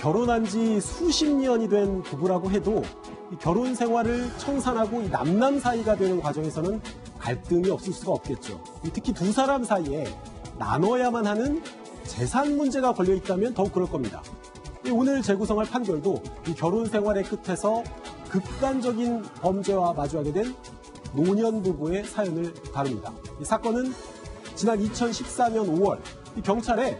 결혼한 지 수십 년이 된 부부라고 해도 이 결혼 생활을 청산하고 이 남남 사이가 되는 과정에서는 갈등이 없을 수가 없겠죠. 특히 두 사람 사이에 나눠야만 하는 재산 문제가 걸려 있다면 더욱 그럴 겁니다. 오늘 재구성할 판결도 이 결혼 생활의 끝에서 극단적인 범죄와 마주하게 된 노년 부부의 사연을 다룹니다. 이 사건은 지난 2014년 5월 경찰에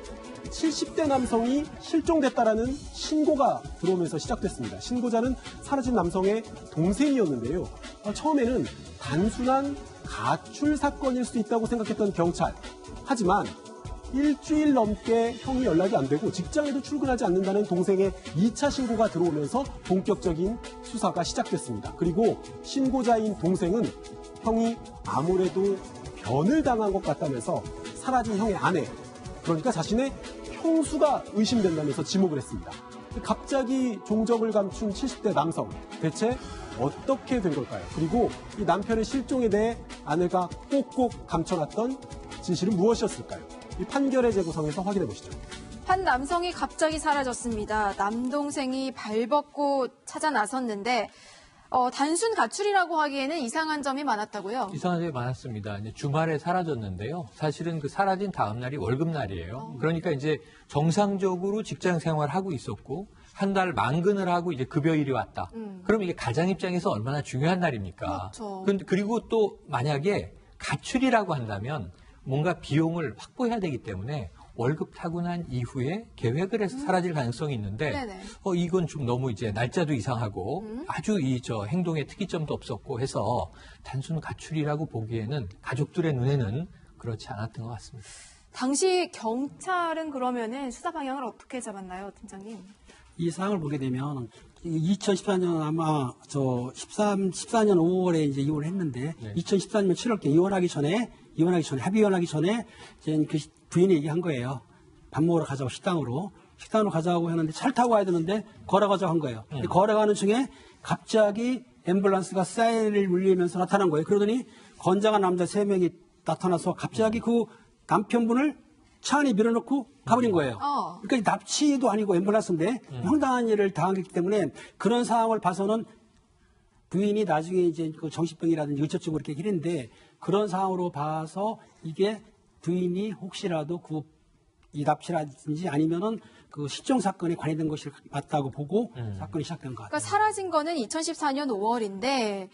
70대 남성이 실종됐다라는 신고가 들어오면서 시작됐습니다. 신고자는 사라진 남성의 동생이었는데요. 처음에는 단순한 가출 사건일 수 있다고 생각했던 경찰. 하지만 일주일 넘게 형이 연락이 안 되고 직장에도 출근하지 않는다는 동생의 2차 신고가 들어오면서 본격적인 수사가 시작됐습니다. 그리고 신고자인 동생은 형이 아무래도 변을 당한 것 같다면서 사라진 형의 아내, 그러니까 자신의 형수가 의심된다면서 지목을 했습니다. 갑자기 종적을 감춘 70대 남성, 대체 어떻게 된 걸까요? 그리고 이 남편의 실종에 대해 아내가 꼭꼭 감춰놨던 진실은 무엇이었을까요? 이 판결의 재구성에서 확인해 보시죠. 한 남성이 갑자기 사라졌습니다. 남동생이 발벗고 찾아 나섰는데 단순 가출이라고 하기에는 이상한 점이 많았다고요? 이상한 점이 많았습니다. 이제 주말에 사라졌는데요. 사실은 그 사라진 다음 날이 월급날이에요. 그러니까 이제 정상적으로 직장 생활하고 있었고 한 달 만근을 하고 이제 급여일이 왔다. 그럼 이게 가장 입장에서 얼마나 중요한 날입니까? 그렇죠. 그리고 또 만약에 가출이라고 한다면 뭔가 비용을 확보해야 되기 때문에 월급 타고 난 이후에 계획을 해서 사라질 가능성이 있는데 이건 좀 너무 이제 날짜도 이상하고 아주 행동에 특이점도 없었고 해서 단순 가출이라고 보기에는 가족들의 눈에는 그렇지 않았던 것 같습니다. 당시 경찰은 그러면은 수사 방향을 어떻게 잡았나요, 팀장님? 이 사항을 보게 되면 2014년 아마 14년 5월에 이제 이혼을 했는데 2014년 7월께 이혼하기 전에 합의혼하기 전에 이제 그 부인이 얘기한 거예요. 밥 먹으러 가자고 식당으로 가자고 했는데 차를 타고 가야 되는데 걸어가자고 한 거예요. 걸어가는 중에 갑자기 앰뷸런스가 사이렌을 울리면서 나타난 거예요. 그러더니 건장한 남자 3명이 나타나서 갑자기 그 남편분을 차 안에 밀어넣고 가버린 거예요. 그러니까 납치도 아니고 앰뷸런스인데 황당한 일을 당하기 때문에 그런 상황을 봐서는 부인이 나중에 이제 그 정신병이라든지 의처증으로 이렇게 했는데 그런 상황으로 봐서 이게 부인이 혹시라도 이 납치라든지 아니면은 그 실종 사건에 관련된 것이 맞다고 보고 사건이 시작된 것 같아요. 그러니까 사라진 거는 2014년 5월인데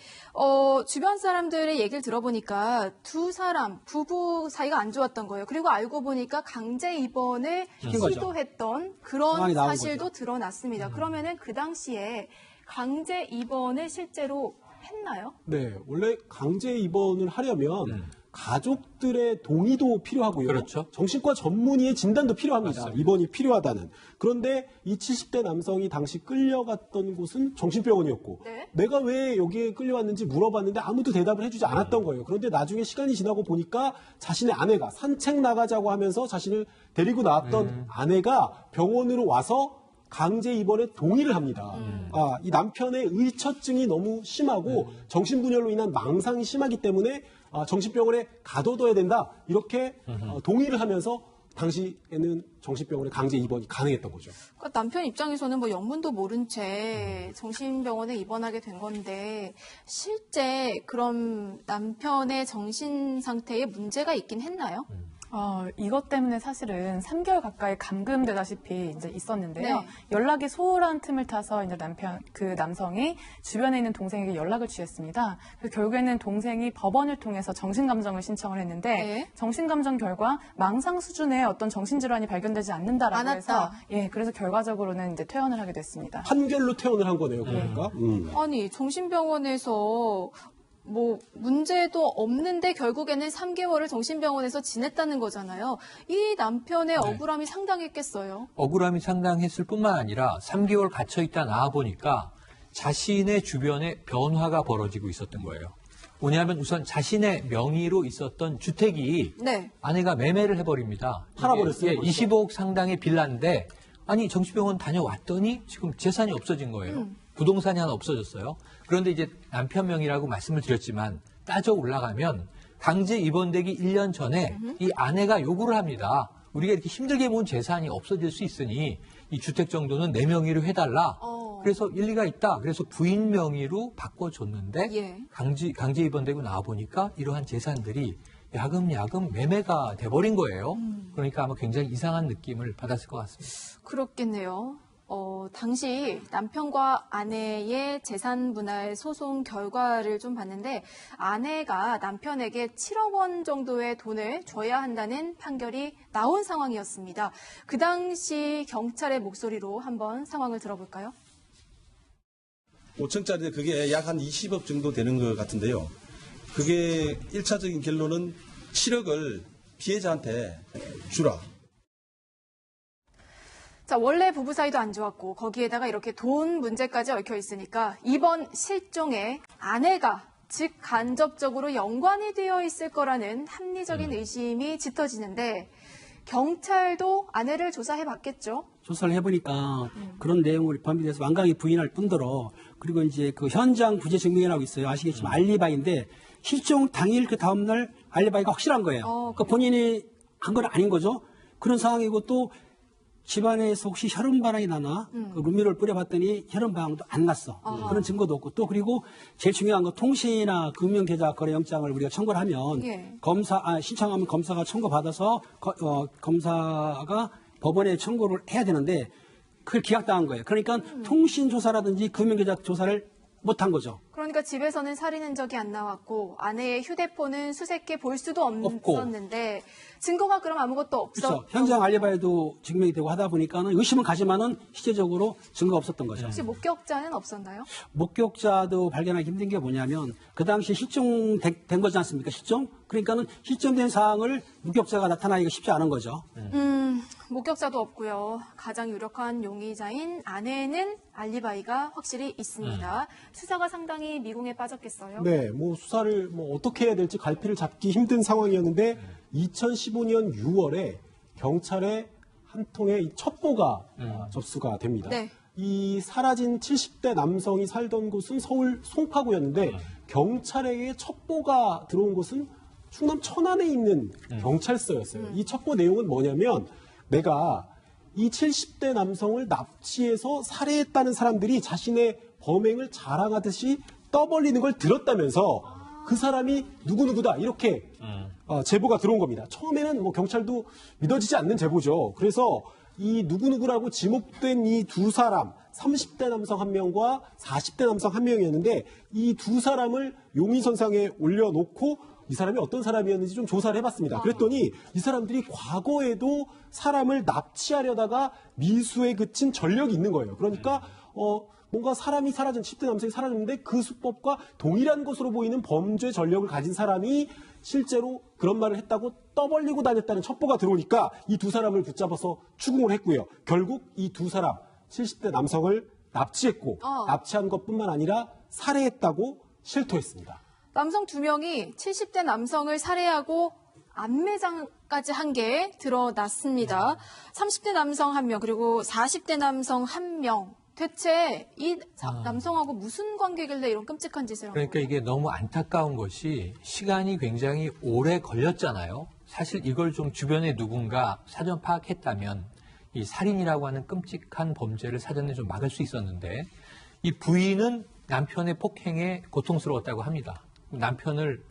주변 사람들의 얘기를 들어보니까 두 사람 부부 사이가 안 좋았던 거예요. 그리고 알고 보니까 강제 입원을 시도했던 그런 사실도 드러났습니다. 그러면은 그 당시에 강제 입원을 실제로 했나요? 네, 원래 강제 입원을 하려면 가족들의 동의도 필요하고요. 그렇죠. 정신과 전문의의 진단도 필요합니다. 맞습니다. 입원이 필요하다는. 그런데 이 70대 남성이 당시 끌려갔던 곳은 정신병원이었고 내가 왜 여기에 끌려왔는지 물어봤는데 아무도 대답을 해주지 않았던 거예요. 그런데 나중에 시간이 지나고 보니까 자신의 아내가 산책 나가자고 하면서 자신을 데리고 나왔던 아내가 병원으로 와서 강제 입원에 동의를 합니다. 이 남편의 의처증이 너무 심하고 정신분열로 인한 망상이 심하기 때문에 정신병원에 가둬둬야 된다. 이렇게 동의를 하면서 당시에는 정신병원에 강제 입원이 가능했던 거죠. 그러니까 남편 입장에서는 뭐 영문도 모른 채 정신병원에 입원하게 된 건데 실제 그럼 남편의 정신 상태에 문제가 있긴 했나요? 이것 때문에 사실은 3개월 가까이 감금되다시피 이제 있었는데요. 연락이 소홀한 틈을 타서 이제 남성이 주변에 있는 동생에게 연락을 취했습니다. 그래서 결국에는 동생이 법원을 통해서 정신감정을 신청을 했는데 정신감정 결과 망상 수준의 어떤 정신질환이 발견되지 않는다라고 해서 그래서 결과적으로는 이제 퇴원을 하게 됐습니다. 판결로 퇴원을 한 거네요, 그러니까. 아니, 정신병원에서 뭐 문제도 없는데 결국에는 3개월을 정신병원에서 지냈다는 거잖아요. 이 남편의 억울함이 상당했겠어요. 억울함이 상당했을 뿐만 아니라 3개월 갇혀있다 나와보니까 자신의 주변에 변화가 벌어지고 있었던 거예요. 뭐냐면 우선 자신의 명의로 있었던 주택이 아내가 매매를 해버립니다. 팔아버렸어요. 25억 상당의 빌라인데 아니 정신병원 다녀왔더니 지금 재산이 없어진 거예요. 부동산이 하나 없어졌어요. 그런데 이제 남편 명의라고 말씀을 드렸지만 따져 올라가면 강제 입원되기 1년 전에 이 아내가 요구를 합니다. 우리가 이렇게 힘들게 모은 재산이 없어질 수 있으니 이 주택 정도는 내 명의로 해달라. 그래서 일리가 있다. 그래서 부인 명의로 바꿔줬는데 예. 강제 입원되고 나와 보니까 이러한 재산들이 야금야금 매매가 돼버린 거예요. 그러니까 아마 굉장히 이상한 느낌을 받았을 것 같습니다. 그렇겠네요. 당시 남편과 아내의 재산 분할 소송 결과를 좀 봤는데 아내가 남편에게 7억 원 정도의 돈을 줘야 한다는 판결이 나온 상황이었습니다. 그 당시 경찰의 목소리로 한번 상황을 들어볼까요? 5천짜리 그게 약 한 20억 정도 되는 것 같은데요. 그게 1차적인 결론은 7억을 피해자한테 주라. 자, 원래 부부 사이도 안 좋았고 거기에다가 이렇게 돈 문제까지 얽혀 있으니까 이번 실종에 아내가 즉 간접적으로 연관이 되어 있을 거라는 합리적인 의심이 짙어지는데 경찰도 아내를 조사해 봤겠죠? 조사를 해보니까 그런 내용을 범인에서 완강히 부인할 뿐더러 그리고 이제 그 현장 부재 증명이라고 있어요. 아시겠지만 알리바이인데 실종 당일 그 다음날 알리바이가 확실한 거예요. 그러니까 본인이 한 건 아닌 거죠. 그런 상황이고 또 집안에서 혹시 혈흔반항이 나나 그 루미를 뿌려봤더니 혈흔반항도 안 났어. 그런 증거도 없고 또 그리고 제일 중요한 거 통신이나 금융계좌거래영장을 우리가 청구를 하면 예. 신청하면 검사가 청구받아서 검사가 법원에 청구를 해야 되는데 그걸 기각당한 거예요. 그러니까 통신조사라든지 금융계좌 조사를 못한 거죠. 그러니까 집에서는 살인 흔적이 안 나왔고 아내의 휴대폰은 수색해 볼 수도 없었는데 증거가 그럼 아무것도 없었. 그렇죠. 현장 알리바이도 증명이 되고 하다 보니까는 의심은 가지만은 실제적으로 증거가 없었던 거죠. 혹시 목격자는 없었나요? 목격자도 발견하기 힘든 게 뭐냐면 그 당시 실종된 거지 않습니까? 실종? 그러니까는 실종된 사항을 목격자가 나타나기가 쉽지 않은 거죠. 목격자도 없고요. 가장 유력한 용의자인 아내는 알리바이가 확실히 있습니다. 수사가 상당히 미궁에 빠졌겠어요. 네, 뭐 수사를 뭐 어떻게 해야 될지 갈피를 잡기 힘든 상황이었는데 2015년 6월에 경찰에 한 통의 첩보가 접수가 됩니다. 네. 이 사라진 70대 남성이 살던 곳은 서울 송파구였는데 경찰에게 첩보가 들어온 곳은 충남 천안에 있는 경찰서였어요. 이 첩보 내용은 뭐냐면 내가 이 70대 남성을 납치해서 살해했다는 사람들이 자신의 범행을 자랑하듯이 떠벌리는 걸 들었다면서 그 사람이 누구누구다 이렇게 제보가 들어온 겁니다. 처음에는 뭐 경찰도 믿어지지 않는 제보죠. 그래서 이 누구누구라고 지목된 이 두 사람 30대 남성 한 명과 40대 남성 한 명이었는데 이 두 사람을 용의선상에 올려놓고 이 사람이 어떤 사람이었는지 좀 조사를 해봤습니다. 그랬더니 이 사람들이 과거에도 사람을 납치하려다가 미수에 그친 전력이 있는 거예요. 그러니까 뭔가 사람이 사라진 10대 남성이 사라졌는데 그 수법과 동일한 것으로 보이는 범죄 전력을 가진 사람이 실제로 그런 말을 했다고 떠벌리고 다녔다는 첩보가 들어오니까 이 두 사람을 붙잡아서 추궁을 했고요. 결국 이 두 사람 70대 남성을 납치했고 납치한 것뿐만 아니라 살해했다고 실토했습니다. 남성 2명이 70대 남성을 살해하고 암매장까지 한 게 드러났습니다. 30대 남성 1명 그리고 40대 남성 1명. 대체 이 남성하고 무슨 관계길래 이런 끔찍한 짓을 한 그러니까 거예요? 이게 너무 안타까운 것이 시간이 굉장히 오래 걸렸잖아요. 사실 이걸 좀 주변에 누군가 사전 파악했다면 이 살인이라고 하는 끔찍한 범죄를 사전에 좀 막을 수 있었는데 이 부인은 남편의 폭행에 고통스러웠다고 합니다. 남편을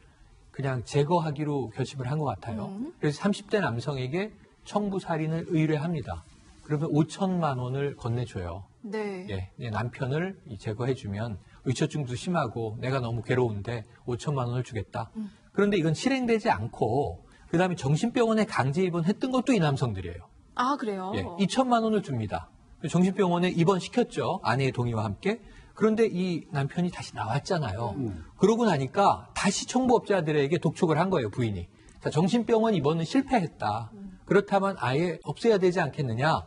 그냥 제거하기로 결심을 한 것 같아요. 그래서 30대 남성에게 청부 살인을 의뢰합니다. 그러면 5천만 원을 건네줘요. 네. 예, 남편을 제거해주면 의처증도 심하고 내가 너무 괴로운데 5천만 원을 주겠다. 그런데 이건 실행되지 않고 그다음에 정신병원에 강제 입원했던 것도 이 남성들이에요. 아, 그래요? 예, 2천만 원을 줍니다. 정신병원에 입원시켰죠. 아내의 동의와 함께. 그런데 이 남편이 다시 나왔잖아요. 그러고 나니까 다시 청부업자들에게 독촉을 한 거예요, 부인이. 자, 정신병원 입원은 실패했다. 그렇다면 아예 없애야 되지 않겠느냐.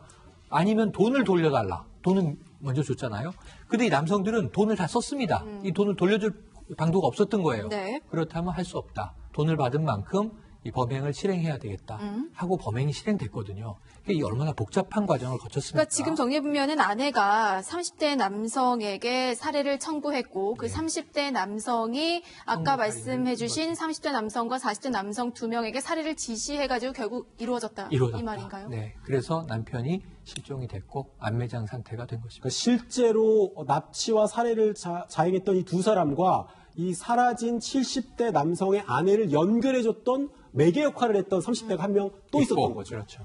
아니면 돈을 돌려달라. 돈은 먼저 줬잖아요. 근데 이 남성들은 돈을 다 썼습니다. 이 돈을 돌려줄 방도가 없었던 거예요. 네. 그렇다면 할 수 없다. 돈을 받은 만큼 이 범행을 실행해야 되겠다 하고 범행이 실행됐거든요. 이게 얼마나 복잡한 과정을 거쳤습니까? 그러니까 지금 정리해보면은 아내가 30대 남성에게 살해를 청구했고 그 30대 남성이 아까 말씀해주신 30대 남성과 40대 남성 2명에게 살해를 지시해가지고 결국 이루어졌다. 이 말인가요? 네. 그래서 남편이 실종이 됐고 안매장 상태가 된 것입니다. 그러니까 실제로 납치와 살해를 자행했던 이 두 사람과 이 사라진 70대 남성의 아내를 연결해줬던 매개 역할을 했던 30대가 한 명 또 있었던 거죠. 그렇죠.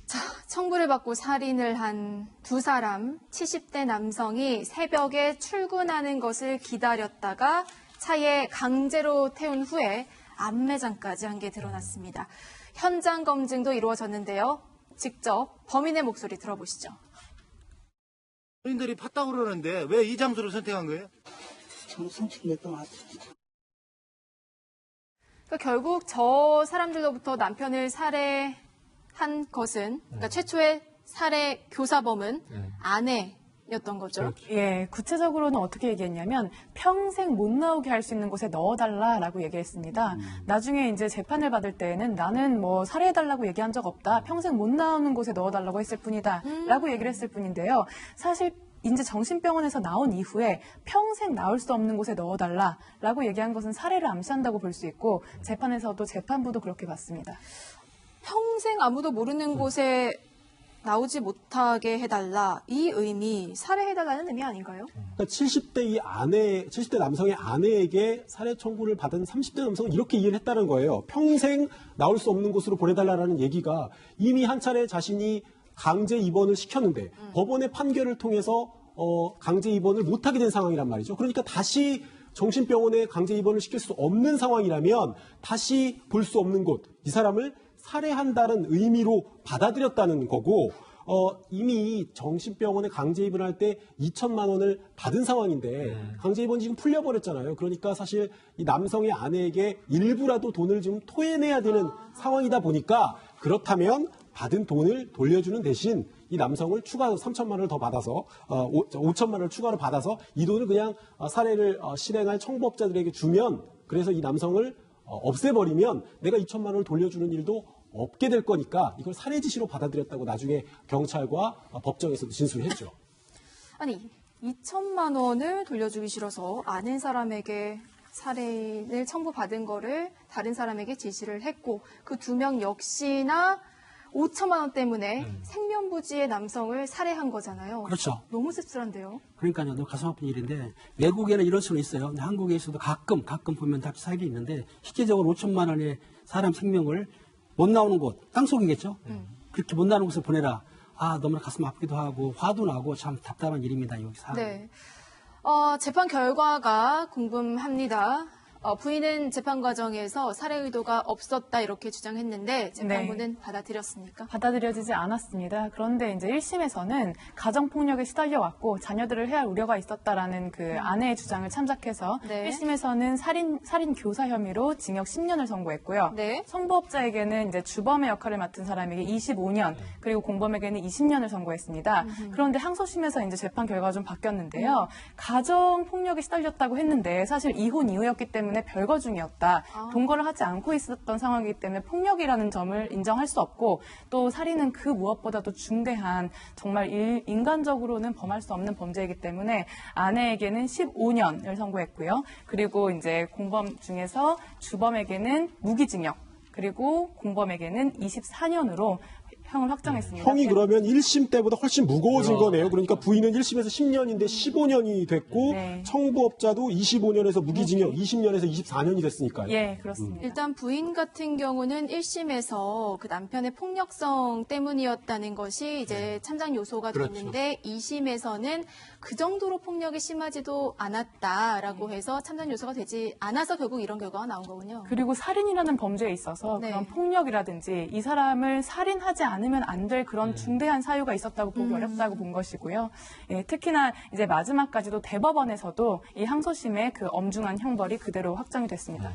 자, 청구를 받고 살인을 한 두 사람, 70대 남성이 새벽에 출근하는 것을 기다렸다가 차에 강제로 태운 후에 안매장까지 한 게 드러났습니다. 현장 검증도 이루어졌는데요. 직접 범인의 목소리 들어보시죠. 본인들이 팠다고 그러는데 왜 이 장소를 선택한 거예요? 저는 성추행했던 것 같아요. 그러니까 결국 저 사람들로부터 남편을 살해한 것은 그러니까 최초의 살해 교사범은 아내였던 거죠. 그렇죠. 예, 구체적으로는 어떻게 얘기했냐면 평생 못 나오게 할 수 있는 곳에 넣어달라라고 얘기했습니다. 나중에 이제 재판을 받을 때에는 나는 뭐 살해해달라고 얘기한 적 없다. 평생 못 나오는 곳에 넣어달라고 했을 뿐이다라고 얘기를 했을 뿐인데요. 사실 이제 정신병원에서 나온 이후에 평생 나올 수 없는 곳에 넣어달라라고 얘기한 것은 살해를 암시한다고 볼 수 있고 재판에서도 재판부도 그렇게 봤습니다. 평생 아무도 모르는 곳에 나오지 못하게 해달라. 이 의미, 살해해달라는 의미 아닌가요? 그러니까 70대 남성의 아내에게 살해 청구를 받은 30대 남성은 이렇게 이해를 했다는 거예요. 평생 나올 수 없는 곳으로 보내달라는 얘기가 이미 한 차례 자신이 강제 입원을 시켰는데 법원의 판결을 통해서 강제 입원을 못하게 된 상황이란 말이죠. 그러니까 다시 정신병원에 강제 입원을 시킬 수 없는 상황이라면 다시 볼 수 없는 곳, 이 사람을 살해한다는 의미로 받아들였다는 거고 이미 정신병원에 강제 입원할 때 2천만 원을 받은 상황인데 강제 입원이 지금 풀려버렸잖아요. 그러니까 사실 이 남성의 아내에게 일부라도 돈을 좀 토해내야 되는 상황이다 보니까 그렇다면 받은 돈을 돌려주는 대신 이 남성을 추가로 3천만 원을 더 받아서 5천만 원을 추가로 받아서 이 돈을 그냥 살해를 실행할 청부업자들에게 주면 그래서 이 남성을 없애버리면 내가 2천만 원을 돌려주는 일도 없게 될 거니까 이걸 살해 지시로 받아들였다고 나중에 경찰과 법정에서도 진술했죠. 아니, 2천만 원을 돌려주기 싫어서 아는 사람에게 살해를 청구받은 거를 다른 사람에게 지시를 했고 그 2명 역시나 5천만 원 때문에 생면부지의 남성을 살해한 거잖아요. 그렇죠. 너무 씁쓸한데요. 그러니까요, 너무 가슴 아픈 일인데 외국에는 이럴 수는 있어요. 근데 한국에서도 가끔 보면 납치 사례가 있는데 실제적으로 5천만 원의 사람 생명을 못 나오는 곳, 땅속이겠죠. 그렇게 못 나오는 곳에 보내라. 아, 너무나 가슴 아프기도 하고 화도 나고 참 답답한 일입니다. 여기서. 네. 재판 결과가 궁금합니다. 부인은 재판 과정에서 살해 의도가 없었다 이렇게 주장했는데 재판부는 받아들였습니까? 받아들여지지 않았습니다. 그런데 이제 1심에서는 가정폭력에 시달려왔고 자녀들을 해할 우려가 있었다라는 그 아내의 주장을 참작해서 1심에서는 살인 교사 혐의로 징역 10년을 선고했고요. 청부업자에게는 이제 주범의 역할을 맡은 사람에게 25년 그리고 공범에게는 20년을 선고했습니다. 그런데 항소심에서 이제 재판 결과가 좀 바뀌었는데요. 가정폭력에 시달렸다고 했는데 사실 이혼 이후였기 때문에 별거 중이었다. 동거를 하지 않고 있었던 상황이기 때문에 폭력이라는 점을 인정할 수 없고 또 살인은 그 무엇보다도 중대한 정말 인간적으로는 범할 수 없는 범죄이기 때문에 아내에게는 15년을 선고했고요. 그리고 이제 공범 중에서 주범에게는 무기징역 그리고 공범에게는 24년으로 형을 확정했습니다. 형이 그러면 1심 때보다 훨씬 무거워진 거네요. 그러니까 부인은 1심에서 10년인데 15년이 됐고 청부업자도 25년에서 무기징역 20년에서 24년이 됐으니까요. 예, 그렇습니다. 일단 부인 같은 경우는 1심에서 그 남편의 폭력성 때문이었다는 것이 이제 참작 요소가 됐는데 2심에서는 그 정도로 폭력이 심하지도 않았다라고 해서 참작 요소가 되지 않아서 결국 이런 결과가 나온 거군요. 그리고 살인이라는 범죄에 있어서 그런 폭력이라든지 이 사람을 살인하지 않으면 안 될 그런 중대한 사유가 있었다고 보기 어렵다고 본 것이고요. 예, 특히나 이제 마지막까지도 대법원에서도 이 항소심의 그 엄중한 형벌이 그대로 확정이 됐습니다.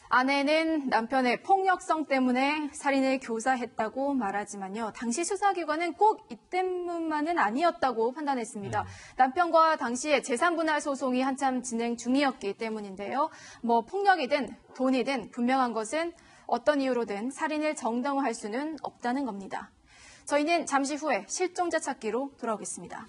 아내는 남편의 폭력성 때문에 살인을 교사했다고 말하지만요. 당시 수사기관은 꼭 이 때문만은 아니었다고 판단했습니다. 남편과 당시에 재산분할 소송이 한참 진행 중이었기 때문인데요. 뭐 폭력이든 돈이든 분명한 것은 어떤 이유로든 살인을 정당화할 수는 없다는 겁니다. 저희는 잠시 후에 실종자 찾기로 돌아오겠습니다.